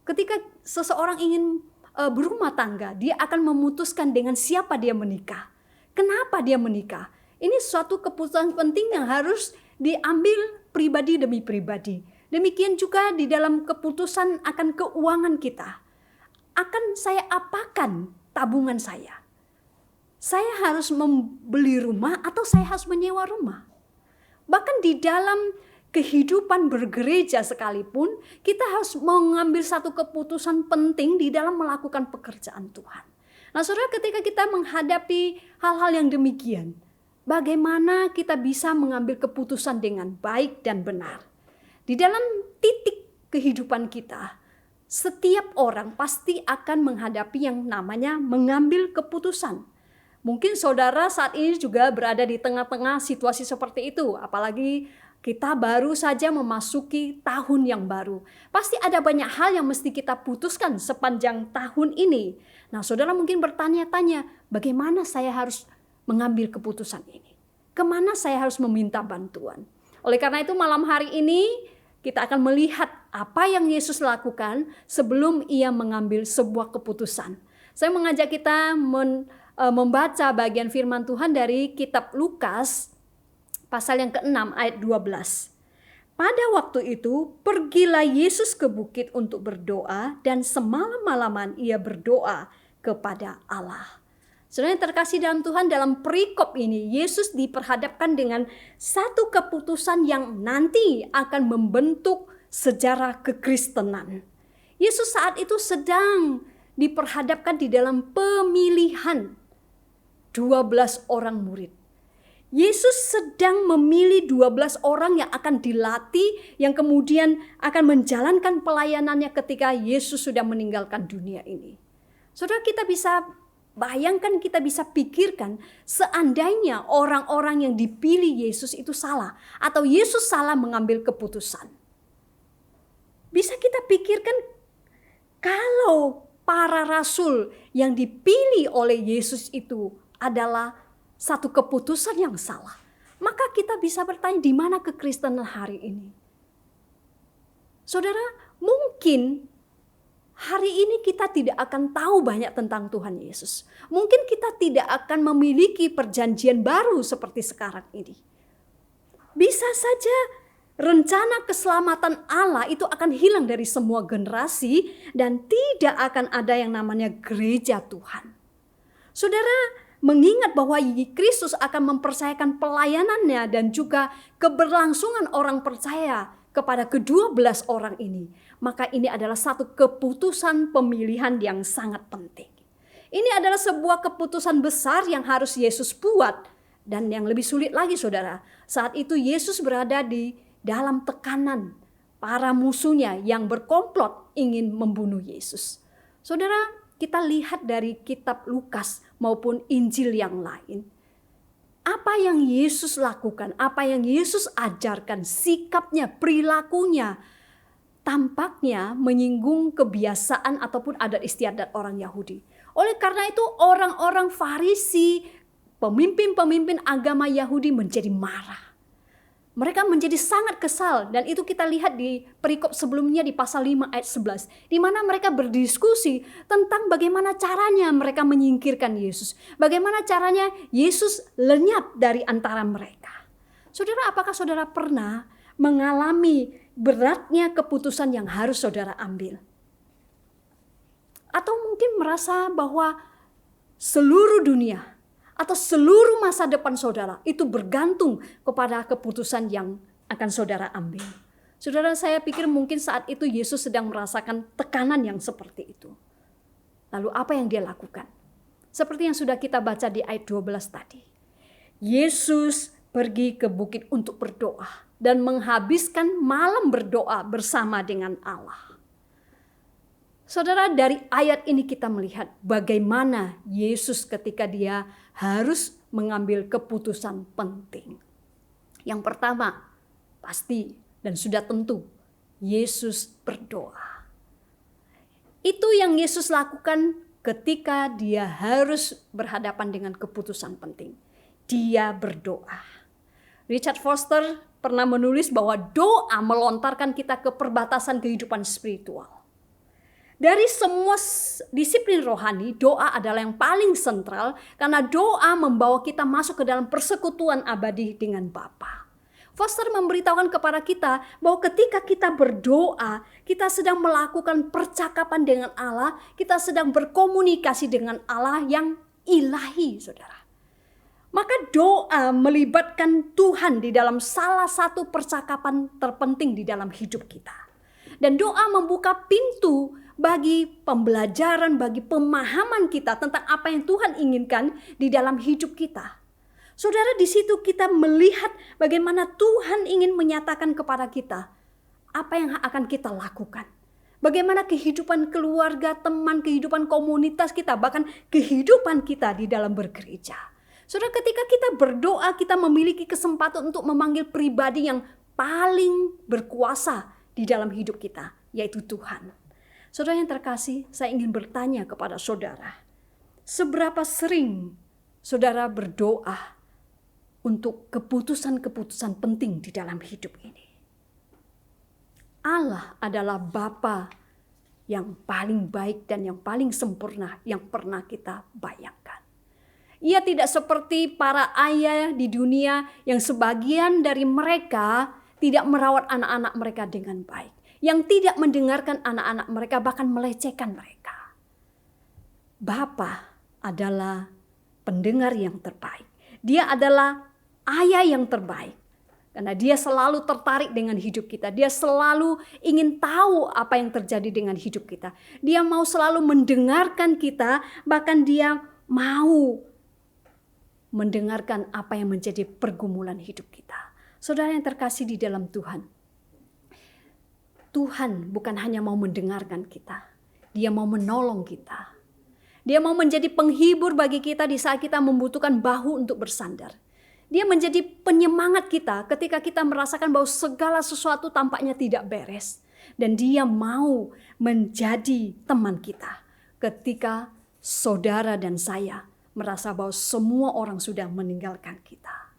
Ketika seseorang ingin berumah tangga, dia akan memutuskan dengan siapa dia menikah. Kenapa dia menikah? Ini suatu keputusan penting yang harus diambil pribadi demi pribadi. Demikian juga di dalam keputusan akan keuangan kita. Akan saya apakan tabungan saya? Saya harus membeli rumah atau saya harus menyewa rumah? Bahkan di dalam kehidupan bergereja sekalipun, kita harus mengambil satu keputusan penting di dalam melakukan pekerjaan Tuhan. Nah, saudara, ketika kita menghadapi hal-hal yang demikian, bagaimana kita bisa mengambil keputusan dengan baik dan benar? Di dalam titik kehidupan kita, setiap orang pasti akan menghadapi yang namanya mengambil keputusan. Mungkin saudara saat ini juga berada di tengah-tengah situasi seperti itu, apalagi kita baru saja memasuki tahun yang baru. Pasti ada banyak hal yang mesti kita putuskan sepanjang tahun ini. Nah, saudara mungkin bertanya-tanya, bagaimana saya harus mengambil keputusan ini? Kemana saya harus meminta bantuan? Oleh karena itu malam hari ini kita akan melihat apa yang Yesus lakukan sebelum ia mengambil sebuah keputusan. Saya mengajak kita membaca bagian firman Tuhan dari kitab Lukas pasal yang ke-6 ayat 12. Pada waktu itu pergilah Yesus ke bukit untuk berdoa dan semalam-malaman ia berdoa kepada Allah. Saudara yang terkasih dalam Tuhan, dalam perikop ini Yesus diperhadapkan dengan satu keputusan yang nanti akan membentuk sejarah kekristenan. Yesus saat itu sedang diperhadapkan di dalam pemilihan 12 orang murid. Yesus sedang memilih 12 orang yang akan dilatih, yang kemudian akan menjalankan pelayanannya ketika Yesus sudah meninggalkan dunia ini. Saudara, kita bisa bayangkan, kita bisa pikirkan seandainya orang-orang yang dipilih Yesus itu salah, atau Yesus salah mengambil keputusan. Bisa kita pikirkan kalau para rasul yang dipilih oleh Yesus itu adalah satu keputusan yang salah, maka kita bisa bertanya, di mana kekristenan hari ini? Saudara, mungkin hari ini kita tidak akan tahu banyak tentang Tuhan Yesus. Mungkin kita tidak akan memiliki perjanjian baru seperti sekarang ini. Bisa saja rencana keselamatan Allah itu akan hilang dari semua generasi dan tidak akan ada yang namanya gereja Tuhan. Saudara, mengingat bahwa Kristus akan mempercayakan pelayanannya dan juga keberlangsungan orang percaya kepada ke-12 orang ini, maka ini adalah satu keputusan pemilihan yang sangat penting. Ini adalah sebuah keputusan besar yang harus Yesus buat, dan yang lebih sulit lagi saudara, saat itu Yesus berada di dalam tekanan para musuhnya yang berkomplot ingin membunuh Yesus. Saudara, kita lihat dari kitab Lukas maupun Injil yang lain. Apa yang Yesus lakukan, apa yang Yesus ajarkan, sikapnya, perilakunya, tampaknya menyinggung kebiasaan ataupun adat istiadat orang Yahudi. Oleh karena itu orang-orang Farisi, pemimpin-pemimpin agama Yahudi menjadi marah. Mereka menjadi sangat kesal, dan itu kita lihat di perikop sebelumnya di pasal 5 ayat 11. Di mana mereka berdiskusi tentang bagaimana caranya mereka menyingkirkan Yesus. Bagaimana caranya Yesus lenyap dari antara mereka. Saudara, apakah saudara pernah mengalami beratnya keputusan yang harus saudara ambil. Atau mungkin merasa bahwa seluruh dunia atau seluruh masa depan saudara itu bergantung kepada keputusan yang akan saudara ambil. Saudara, saya pikir mungkin saat itu Yesus sedang merasakan tekanan yang seperti itu. Lalu apa yang dia lakukan? Seperti yang sudah kita baca di ayat 12 tadi. Yesus pergi ke bukit untuk berdoa dan menghabiskan malam berdoa bersama dengan Allah. Saudara, dari ayat ini kita melihat bagaimana Yesus ketika dia harus mengambil keputusan penting. Yang pertama, pasti dan sudah tentu, Yesus berdoa. Itu yang Yesus lakukan ketika dia harus berhadapan dengan keputusan penting. Dia berdoa. Richard Foster pernah menulis bahwa doa melontarkan kita ke perbatasan kehidupan spiritual. Dari semua disiplin rohani, doa adalah yang paling sentral karena doa membawa kita masuk ke dalam persekutuan abadi dengan Bapa. Foster memberitahukan kepada kita bahwa ketika kita berdoa, kita sedang melakukan percakapan dengan Allah, kita sedang berkomunikasi dengan Allah yang ilahi, saudara. Maka doa melibatkan Tuhan di dalam salah satu percakapan terpenting di dalam hidup kita. Dan doa membuka pintu bagi pembelajaran, bagi pemahaman kita tentang apa yang Tuhan inginkan di dalam hidup kita. Saudara, di situ kita melihat bagaimana Tuhan ingin menyatakan kepada kita apa yang akan kita lakukan. Bagaimana kehidupan keluarga, teman, kehidupan komunitas kita, bahkan kehidupan kita di dalam bergereja. Saudara, ketika kita berdoa, kita memiliki kesempatan untuk memanggil pribadi yang paling berkuasa di dalam hidup kita, yaitu Tuhan. Saudara yang terkasih, saya ingin bertanya kepada saudara, seberapa sering saudara berdoa untuk keputusan-keputusan penting di dalam hidup ini? Allah adalah Bapa yang paling baik dan yang paling sempurna yang pernah kita bayangkan. Ia tidak seperti para ayah di dunia yang sebagian dari mereka tidak merawat anak-anak mereka dengan baik, yang tidak mendengarkan anak-anak mereka, bahkan melecehkan mereka. Bapa adalah pendengar yang terbaik. Dia adalah ayah yang terbaik. Karena dia selalu tertarik dengan hidup kita. Dia selalu ingin tahu apa yang terjadi dengan hidup kita. Dia mau selalu mendengarkan kita, bahkan dia mau mendengarkan apa yang menjadi pergumulan hidup kita. Saudara yang terkasih di dalam Tuhan, Tuhan bukan hanya mau mendengarkan kita, Dia mau menolong kita. Dia mau menjadi penghibur bagi kita di saat kita membutuhkan bahu untuk bersandar. Dia menjadi penyemangat kita ketika kita merasakan bahwa segala sesuatu tampaknya tidak beres. Dan dia mau menjadi teman kita ketika saudara dan saya merasa bahwa semua orang sudah meninggalkan kita.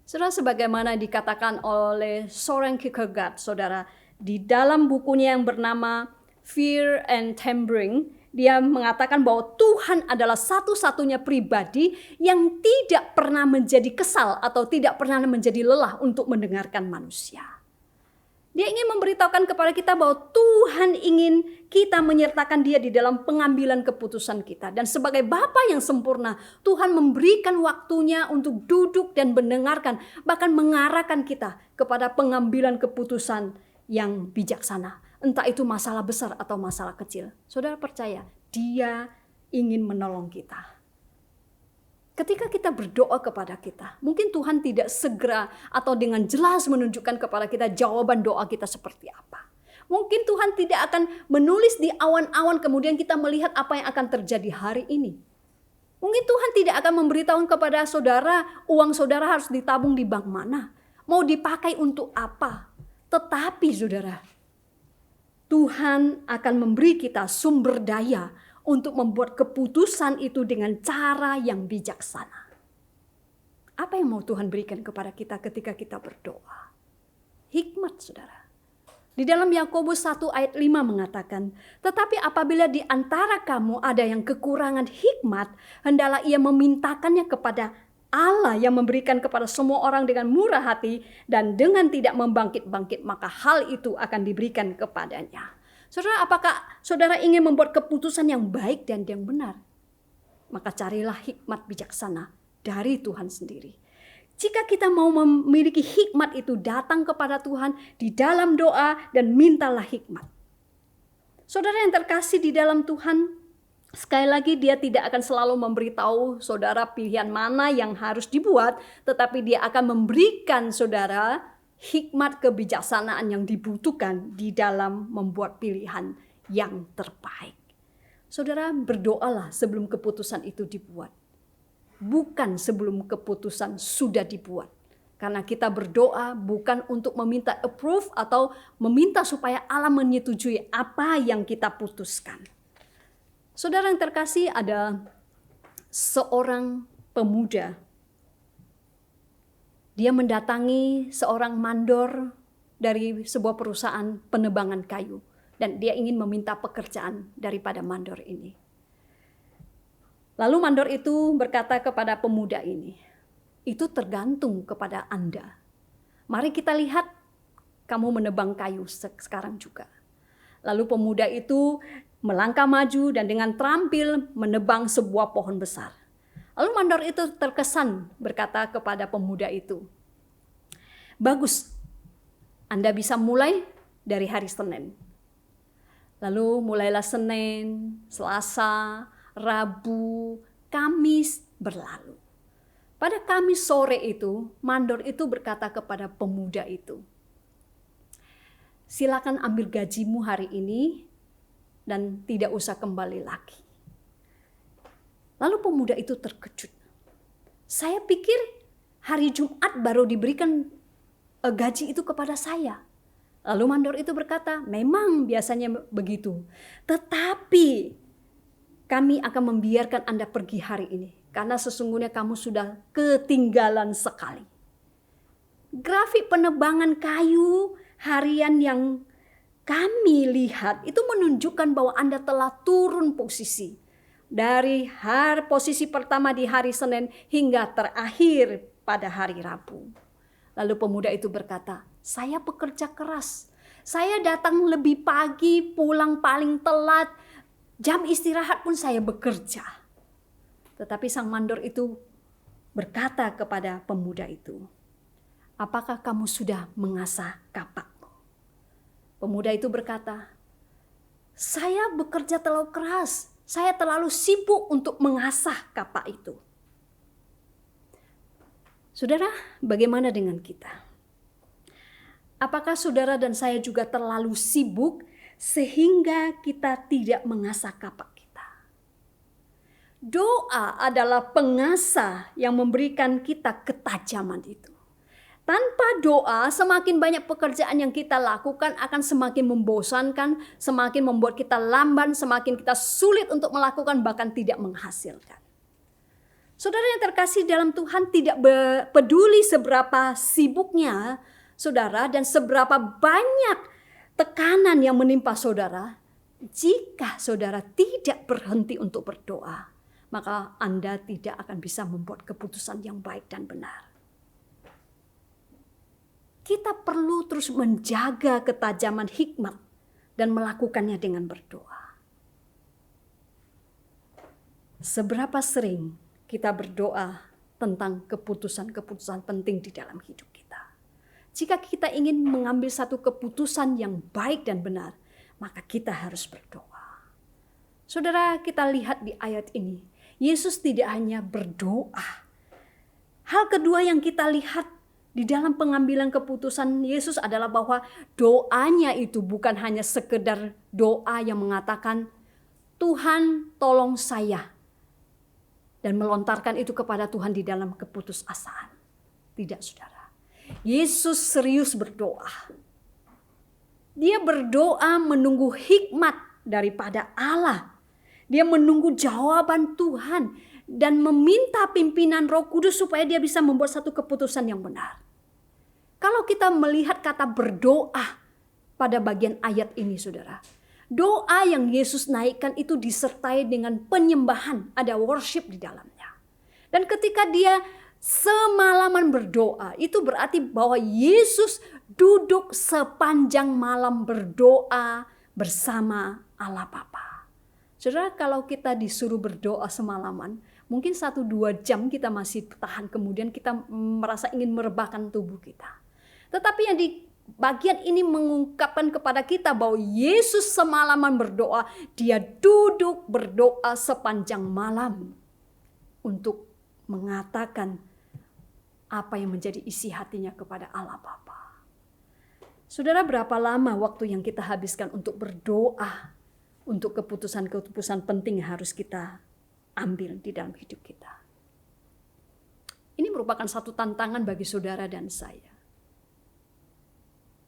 Saudara, sebagaimana dikatakan oleh Soren Kierkegaard, saudara, di dalam bukunya yang bernama Fear and Trembling, dia mengatakan bahwa Tuhan adalah satu-satunya pribadi yang tidak pernah menjadi kesal atau tidak pernah menjadi lelah untuk mendengarkan manusia. Dia ingin memberitahukan kepada kita bahwa Tuhan ingin kita menyertakan dia di dalam pengambilan keputusan kita. Dan sebagai Bapa yang sempurna, Tuhan memberikan waktunya untuk duduk dan mendengarkan, bahkan mengarahkan kita kepada pengambilan keputusan yang bijaksana. Entah itu masalah besar atau masalah kecil. Saudara percaya, Dia ingin menolong kita. Ketika kita berdoa kepada kita, mungkin Tuhan tidak segera atau dengan jelas menunjukkan kepada kita jawaban doa kita seperti apa. Mungkin Tuhan tidak akan menulis di awan-awan kemudian kita melihat apa yang akan terjadi hari ini. Mungkin Tuhan tidak akan memberitahu kepada saudara, uang saudara harus ditabung di bank mana, mau dipakai untuk apa. Tetapi saudara, Tuhan akan memberi kita sumber daya untuk membuat keputusan itu dengan cara yang bijaksana. Apa yang mau Tuhan berikan kepada kita ketika kita berdoa? Hikmat, saudara. Di dalam Yakobus 1 ayat 5 mengatakan, tetapi apabila di antara kamu ada yang kekurangan hikmat, hendaklah ia memintakannya kepada Allah yang memberikan kepada semua orang dengan murah hati dan dengan tidak membangkit-bangkit, maka hal itu akan diberikan kepadanya. Saudara, apakah saudara ingin membuat keputusan yang baik dan yang benar? Maka carilah hikmat bijaksana dari Tuhan sendiri. Jika kita mau memiliki hikmat itu, datang kepada Tuhan di dalam doa dan mintalah hikmat. Saudara yang terkasih di dalam Tuhan, sekali lagi dia tidak akan selalu memberitahu saudara pilihan mana yang harus dibuat, tetapi dia akan memberikan saudara hikmat kebijaksanaan yang dibutuhkan di dalam membuat pilihan yang terbaik. Saudara, berdoalah sebelum keputusan itu dibuat. Bukan sebelum keputusan sudah dibuat. Karena kita berdoa bukan untuk meminta approve atau meminta supaya Allah menyetujui apa yang kita putuskan. Saudara yang terkasih, ada seorang pemuda. Dia mendatangi seorang mandor dari sebuah perusahaan penebangan kayu. Dan dia ingin meminta pekerjaan daripada mandor ini. Lalu mandor itu berkata kepada pemuda ini, itu tergantung kepada Anda. Mari kita lihat kamu menebang kayu sekarang juga. Lalu pemuda itu melangkah maju dan dengan terampil menebang sebuah pohon besar. Lalu mandor itu terkesan berkata kepada pemuda itu, bagus, Anda bisa mulai dari hari Senin. Lalu mulailah Senin, Selasa, Rabu, Kamis berlalu. Pada Kamis sore itu, mandor itu berkata kepada pemuda itu, silakan ambil gajimu hari ini dan tidak usah kembali lagi. Lalu pemuda itu terkejut. Saya pikir hari Jumat baru diberikan gaji itu kepada saya. Lalu mandor itu berkata, memang biasanya begitu. Tetapi kami akan membiarkan Anda pergi hari ini. Karena sesungguhnya kamu sudah ketinggalan sekali. Grafik penebangan kayu harian yang kami lihat itu menunjukkan bahwa Anda telah turun posisi. Dari posisi pertama di hari Senin hingga terakhir pada hari Rabu. Lalu pemuda itu berkata, saya bekerja keras. Saya datang lebih pagi, pulang paling telat. Jam istirahat pun saya bekerja. Tetapi sang mandor itu berkata kepada pemuda itu, apakah kamu sudah mengasah kapakmu? Pemuda itu berkata, saya bekerja terlalu keras. Saya terlalu sibuk untuk mengasah kapak itu. Saudara, bagaimana dengan kita? Apakah saudara dan saya juga terlalu sibuk sehingga kita tidak mengasah kapak kita? Doa adalah pengasah yang memberikan kita ketajaman itu. Tanpa doa, semakin banyak pekerjaan yang kita lakukan akan semakin membosankan, semakin membuat kita lamban, semakin kita sulit untuk melakukan, bahkan tidak menghasilkan. Saudara yang terkasih dalam Tuhan, tidak peduli seberapa sibuknya saudara dan seberapa banyak tekanan yang menimpa saudara, jika saudara tidak berhenti untuk berdoa, maka Anda tidak akan bisa membuat keputusan yang baik dan benar. Kita perlu terus menjaga ketajaman hikmat dan melakukannya dengan berdoa. Seberapa sering kita berdoa tentang keputusan-keputusan penting di dalam hidup kita. Jika kita ingin mengambil satu keputusan yang baik dan benar, maka kita harus berdoa. Saudara, kita lihat di ayat ini, Yesus tidak hanya berdoa. Hal kedua yang kita lihat di dalam pengambilan keputusan Yesus adalah bahwa doanya itu bukan hanya sekedar doa yang mengatakan, Tuhan tolong saya. Dan melontarkan itu kepada Tuhan di dalam keputusasaan. Tidak, saudara. Yesus serius berdoa. Dia berdoa menunggu hikmat daripada Allah. Dia menunggu jawaban Tuhan dan meminta pimpinan Roh Kudus supaya dia bisa membuat satu keputusan yang benar. Kalau kita melihat kata berdoa pada bagian ayat ini, saudara, doa yang Yesus naikkan itu disertai dengan penyembahan, ada worship di dalamnya. Dan ketika dia semalaman berdoa. Itu berarti bahwa Yesus duduk sepanjang malam berdoa bersama Allah Bapa. Saudara, kalau kita disuruh berdoa semalaman, mungkin 1-2 jam kita masih tahan, kemudian kita merasa ingin merebahkan tubuh kita. Tetapi yang di bagian ini mengungkapkan kepada kita bahwa Yesus semalaman berdoa, dia duduk berdoa sepanjang malam untuk mengatakan apa yang menjadi isi hatinya kepada Allah Bapa. Saudara, berapa lama waktu yang kita habiskan untuk berdoa untuk keputusan-keputusan penting yang harus kita ambil di dalam hidup kita? Ini merupakan satu tantangan bagi saudara dan saya.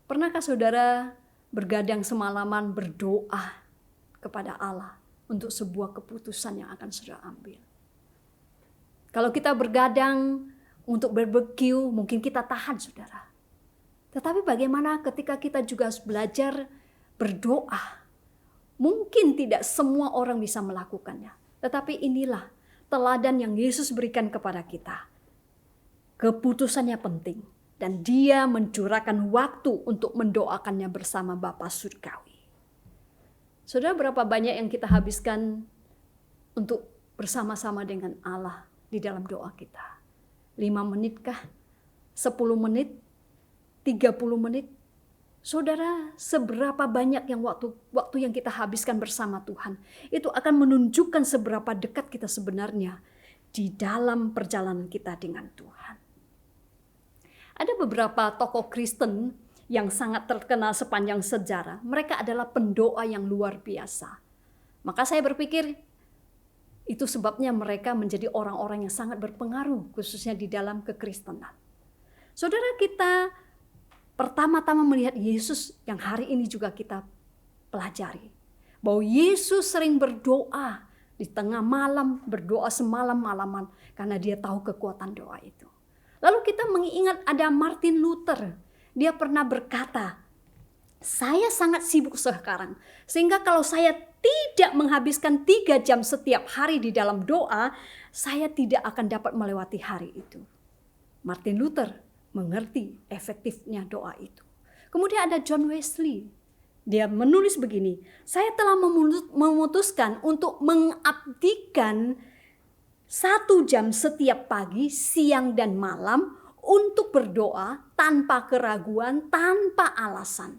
Pernahkah saudara bergadang semalaman berdoa kepada Allah untuk sebuah keputusan yang akan saudara ambil? Kalau kita bergadang untuk barbecue, mungkin kita tahan, saudara. Tetapi bagaimana ketika kita juga harus belajar berdoa? Mungkin tidak semua orang bisa melakukannya. Tetapi inilah teladan yang Yesus berikan kepada kita. Keputusannya penting. Dan dia mencurahkan waktu untuk mendoakannya bersama Bapa Surgawi. Saudara, berapa banyak yang kita habiskan untuk bersama-sama dengan Allah di dalam doa kita? 5 menitkah? 10 menit? 30 menit? Saudara, seberapa banyak yang waktu yang kita habiskan bersama Tuhan, itu akan menunjukkan seberapa dekat kita sebenarnya di dalam perjalanan kita dengan Tuhan. Ada beberapa tokoh Kristen yang sangat terkenal sepanjang sejarah. Mereka adalah pendoa yang luar biasa. Maka saya berpikir itu sebabnya mereka menjadi orang-orang yang sangat berpengaruh, khususnya di dalam kekristenan. Saudara, kita pertama-tama melihat Yesus yang hari ini juga kita pelajari. Bahwa Yesus sering berdoa di tengah malam, berdoa semalam-malaman karena dia tahu kekuatan doa itu. Lalu kita mengingat ada Martin Luther. Dia pernah berkata, saya sangat sibuk sekarang. Sehingga kalau saya tidak menghabiskan 3 jam setiap hari di dalam doa, saya tidak akan dapat melewati hari itu. Martin Luther mengerti efektifnya doa itu. Kemudian ada John Wesley. Dia menulis begini, saya telah memutuskan untuk mengabdikan 1 jam setiap pagi, siang, dan malam untuk berdoa tanpa keraguan, tanpa alasan.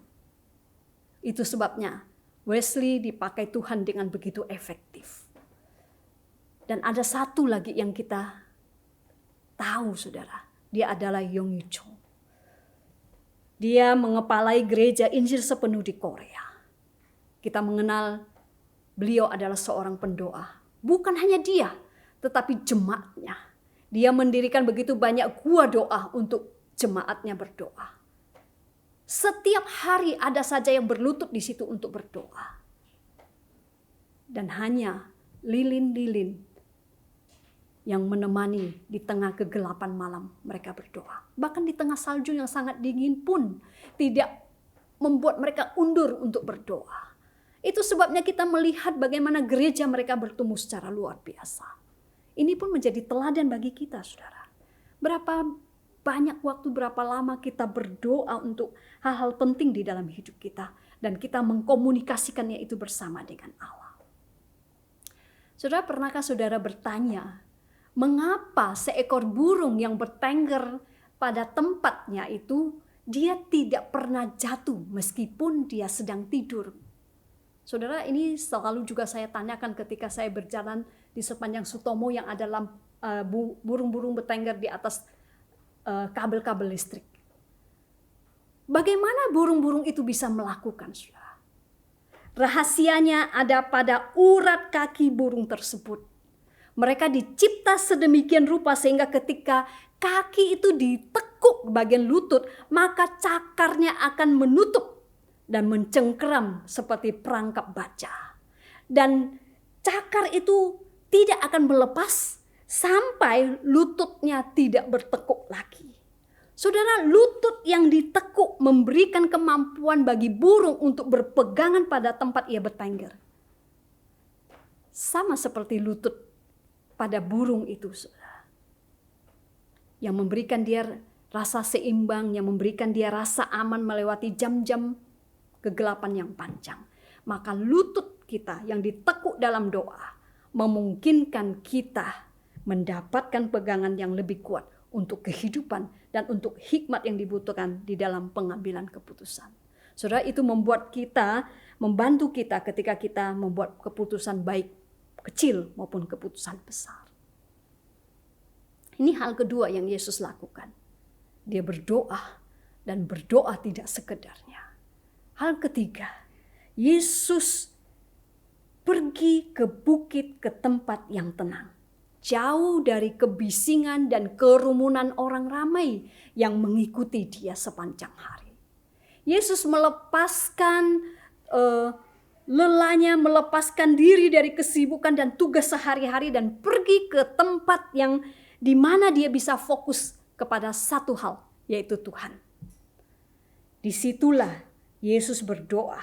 Itu sebabnya Wesley dipakai Tuhan dengan begitu efektif. Dan ada satu lagi yang kita tahu, saudara. Dia adalah Yonggi Cho. Dia mengepalai gereja Injil sepenuh di Korea. Kita mengenal beliau adalah seorang pendoa. Bukan hanya dia, tetapi jemaatnya. Dia mendirikan begitu banyak gua doa untuk jemaatnya berdoa. Setiap hari ada saja yang berlutut di situ untuk berdoa. Dan hanya lilin-lilin yang menemani di tengah kegelapan malam mereka berdoa. Bahkan di tengah salju yang sangat dingin pun tidak membuat mereka undur untuk berdoa. Itu sebabnya kita melihat bagaimana gereja mereka bertumbuh secara luar biasa. Ini pun menjadi teladan bagi kita, saudara. Berapa banyak waktu, berapa lama kita berdoa untuk hal-hal penting di dalam hidup kita. Dan kita mengkomunikasikannya itu bersama dengan Allah. Saudara, pernahkah saudara bertanya, mengapa seekor burung yang bertengger pada tempatnya itu, dia tidak pernah jatuh meskipun dia sedang tidur? Saudara, ini selalu juga saya tanyakan ketika saya berjalan di sepanjang Sutomo yang ada burung-burung bertengger di atas kabel-kabel listrik. Bagaimana burung-burung itu bisa melakukan, saudara? Rahasianya ada pada urat kaki burung tersebut. Mereka dicipta sedemikian rupa sehingga ketika kaki itu ditekuk bagian lutut, maka cakarnya akan menutup dan mencengkeram seperti perangkap baja. Dan cakar itu tidak akan melepas sampai lututnya tidak bertekuk lagi. Saudara, lutut yang ditekuk memberikan kemampuan bagi burung untuk berpegangan pada tempat ia bertengger. Sama seperti lutut pada burung itu, saudara. yang memberikan dia rasa seimbang, yang memberikan dia rasa aman melewati jam-jam kegelapan yang panjang. Maka lutut kita yang ditekuk dalam doa memungkinkan kita mendapatkan pegangan yang lebih kuat untuk kehidupan dan untuk hikmat yang dibutuhkan di dalam pengambilan keputusan. Saudara, itu membantu kita ketika kita membuat keputusan baik kecil maupun keputusan besar. Ini hal kedua yang Yesus lakukan. Dia berdoa dan berdoa tidak sekedarnya. Hal ketiga, Yesus pergi ke bukit, ke tempat yang tenang. Jauh dari kebisingan dan kerumunan orang ramai yang mengikuti dia sepanjang hari. Yesus melepaskan lelahnya, melepaskan diri dari kesibukan dan tugas sehari-hari dan pergi ke tempat yang di mana dia bisa fokus kepada satu hal, yaitu Tuhan. Disitulah Yesus berdoa.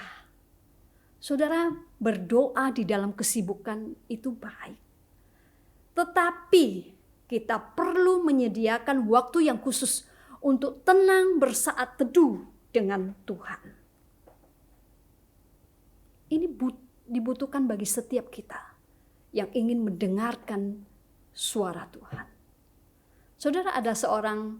Saudara, berdoa di dalam kesibukan itu baik. Tetapi kita perlu menyediakan waktu yang khusus untuk tenang bersaat teduh dengan Tuhan. Ini dibutuhkan bagi setiap kita yang ingin mendengarkan suara Tuhan. Saudara, ada seorang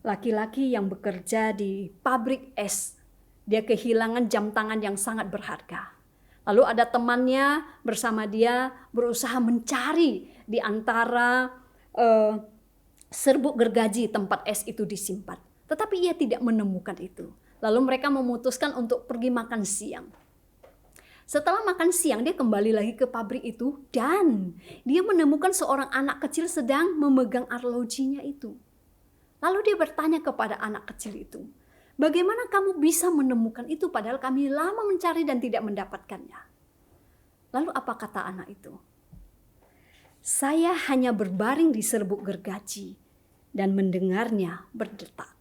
laki-laki yang bekerja di pabrik es. Dia kehilangan jam tangan yang sangat berharga. Lalu ada temannya bersama dia berusaha mencari di antara serbuk gergaji tempat es itu disimpan. Tetapi ia tidak menemukan itu. Lalu mereka memutuskan untuk pergi makan siang. Setelah makan siang dia kembali lagi ke pabrik itu dan dia menemukan seorang anak kecil sedang memegang arlojinya itu. Lalu dia bertanya kepada anak kecil itu, "Bagaimana kamu bisa menemukan itu padahal kami lama mencari dan tidak mendapatkannya?" Lalu apa kata anak itu? "Saya hanya berbaring di serbuk gergaji dan mendengarnya berdetak."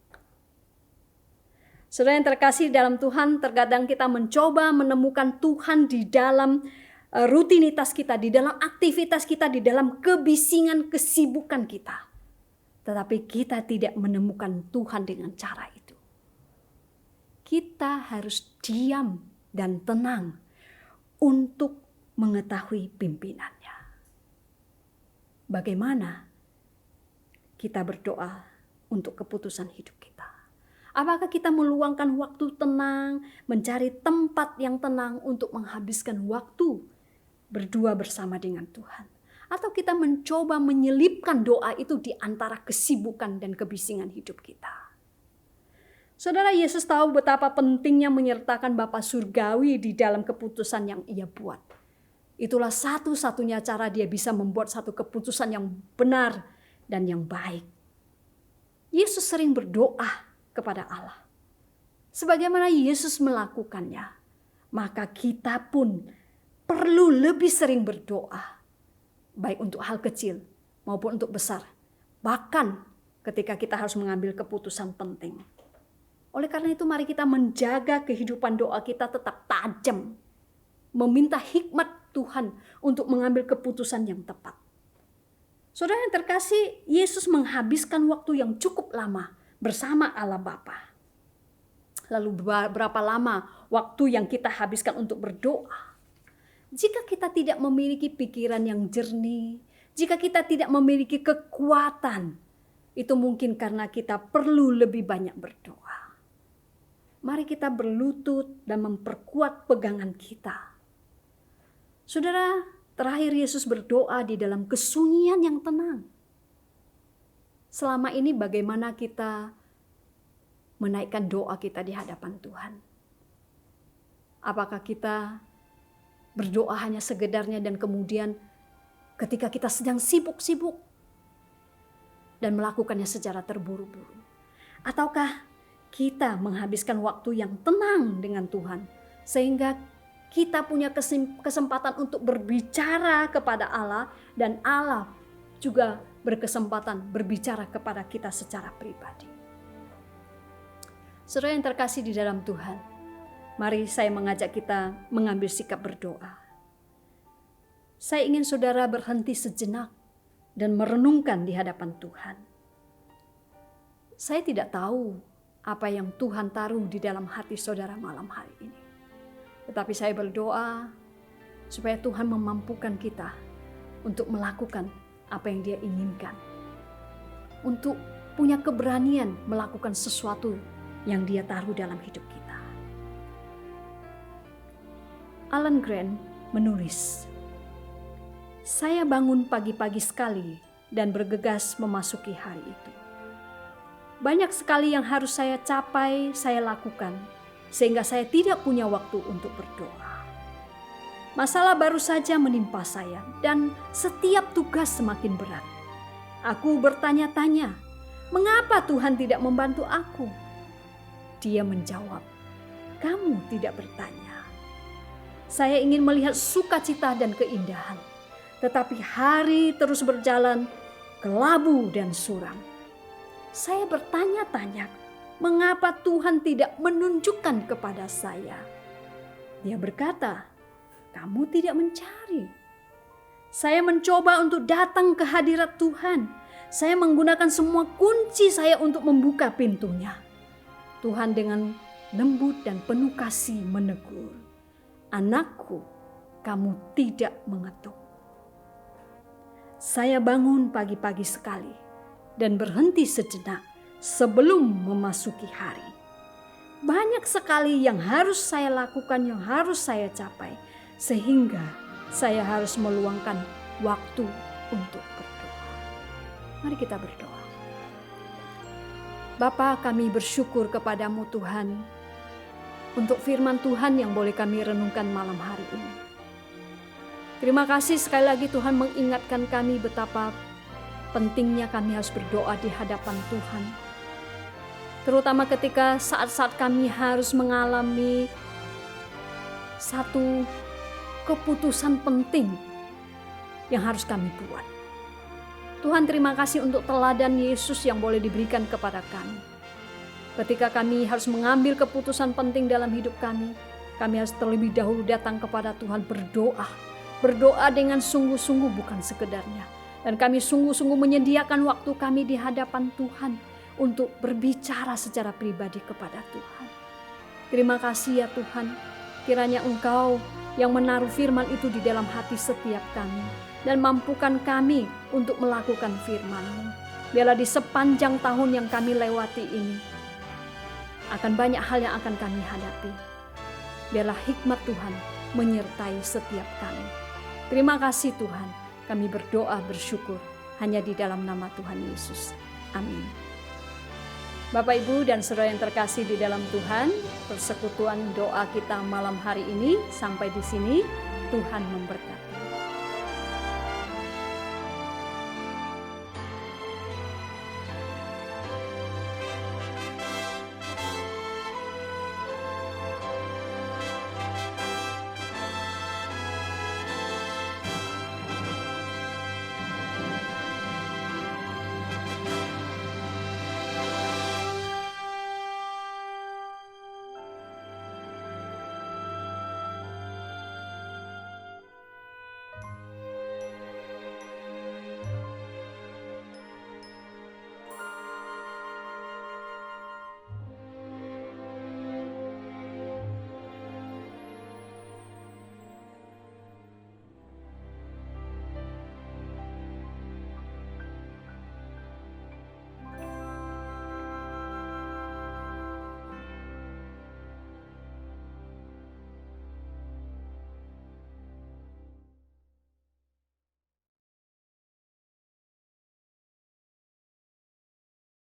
Saudara yang terkasih dalam Tuhan, terkadang kita mencoba menemukan Tuhan di dalam rutinitas kita, di dalam aktivitas kita, di dalam kebisingan kesibukan kita. Tetapi kita tidak menemukan Tuhan dengan cara itu. Kita harus diam dan tenang untuk mengetahui pimpinannya. Bagaimana kita berdoa untuk keputusan hidup kita? Apakah kita meluangkan waktu tenang, mencari tempat yang tenang untuk menghabiskan waktu berdua bersama dengan Tuhan? Atau kita mencoba menyelipkan doa itu di antara kesibukan dan kebisingan hidup kita? Saudara, Yesus tahu betapa pentingnya menyertakan Bapa Surgawi di dalam keputusan yang ia buat. Itulah satu-satunya cara dia bisa membuat satu keputusan yang benar dan yang baik. Yesus sering berdoa kepada Allah. Sebagaimana Yesus melakukannya, maka kita pun perlu lebih sering berdoa. Baik untuk hal kecil maupun untuk besar. Bahkan ketika kita harus mengambil keputusan penting. Oleh karena itu mari kita menjaga kehidupan doa kita tetap tajam. Meminta hikmat Tuhan untuk mengambil keputusan yang tepat. Saudara yang terkasih, Yesus menghabiskan waktu yang cukup lama bersama Allah Bapa. Lalu berapa lama waktu yang kita habiskan untuk berdoa? Jika kita tidak memiliki pikiran yang jernih, jika kita tidak memiliki kekuatan, itu mungkin karena kita perlu lebih banyak berdoa. Mari kita berlutut dan memperkuat pegangan kita. Saudara, terakhir Yesus berdoa di dalam kesunyian yang tenang. Selama ini bagaimana kita menaikkan doa kita di hadapan Tuhan? Apakah kita berdoa hanya sekedarnya dan kemudian ketika kita sedang sibuk-sibuk dan melakukannya secara terburu-buru? Ataukah kita menghabiskan waktu yang tenang dengan Tuhan sehingga kita punya kesempatan untuk berbicara kepada Allah dan Allah juga berkesempatan berbicara kepada kita secara pribadi? Saudara yang terkasih di dalam Tuhan, mari saya mengajak kita mengambil sikap berdoa. Saya ingin saudara berhenti sejenak dan merenungkan di hadapan Tuhan. Saya tidak tahu apa yang Tuhan taruh di dalam hati saudara malam hari ini. Tetapi saya berdoa supaya Tuhan memampukan kita untuk melakukan apa yang Dia inginkan. Untuk punya keberanian melakukan sesuatu yang Dia taruh dalam hidup kita. Alan Grant menulis, "Saya bangun pagi-pagi sekali dan bergegas memasuki hari itu. Banyak sekali yang harus saya capai, saya lakukan, sehingga saya tidak punya waktu untuk berdoa. Masalah baru saja menimpa saya dan setiap tugas semakin berat. Aku bertanya-tanya, mengapa Tuhan tidak membantu aku?" Dia menjawab, "Kamu tidak bertanya. Saya ingin melihat sukacita dan keindahan, tetapi hari terus berjalan kelabu dan suram. Saya bertanya-tanya, mengapa Tuhan tidak menunjukkan kepada saya?" Dia berkata, "Kamu tidak mencari." Saya mencoba untuk datang ke hadirat Tuhan. Saya menggunakan semua kunci saya untuk membuka pintunya. Tuhan dengan lembut dan penuh kasih menegur, "Anakku, kamu tidak mengetuk." Saya bangun pagi-pagi sekali dan berhenti sejenak sebelum memasuki hari. Banyak sekali yang harus saya lakukan, yang harus saya capai, sehingga saya harus meluangkan waktu untuk berdoa. Mari kita berdoa. Bapa, kami bersyukur kepadamu Tuhan, untuk firman Tuhan yang boleh kami renungkan malam hari ini. Terima kasih sekali lagi Tuhan mengingatkan kami betapa pentingnya kami harus berdoa di hadapan Tuhan. Terutama ketika saat-saat kami harus mengalami satu keputusan penting yang harus kami buat. Tuhan, terima kasih untuk teladan Yesus yang boleh diberikan kepada kami. Ketika kami harus mengambil keputusan penting dalam hidup kami harus terlebih dahulu datang kepada Tuhan berdoa. Berdoa dengan sungguh-sungguh, bukan sekedarnya. Dan kami sungguh-sungguh menyediakan waktu kami di hadapan Tuhan untuk berbicara secara pribadi kepada Tuhan. Terima kasih ya Tuhan, kiranya Engkau yang menaruh firman itu di dalam hati setiap kami, dan mampukan kami untuk melakukan firman-Mu. Biarlah di sepanjang tahun yang kami lewati ini, akan banyak hal yang akan kami hadapi. Biarlah hikmat Tuhan menyertai setiap kami. Terima kasih Tuhan, kami berdoa bersyukur hanya di dalam nama Tuhan Yesus. Amin. Bapak, Ibu, dan saudara yang terkasih di dalam Tuhan, persekutuan doa kita malam hari ini sampai di sini. Tuhan memberkati.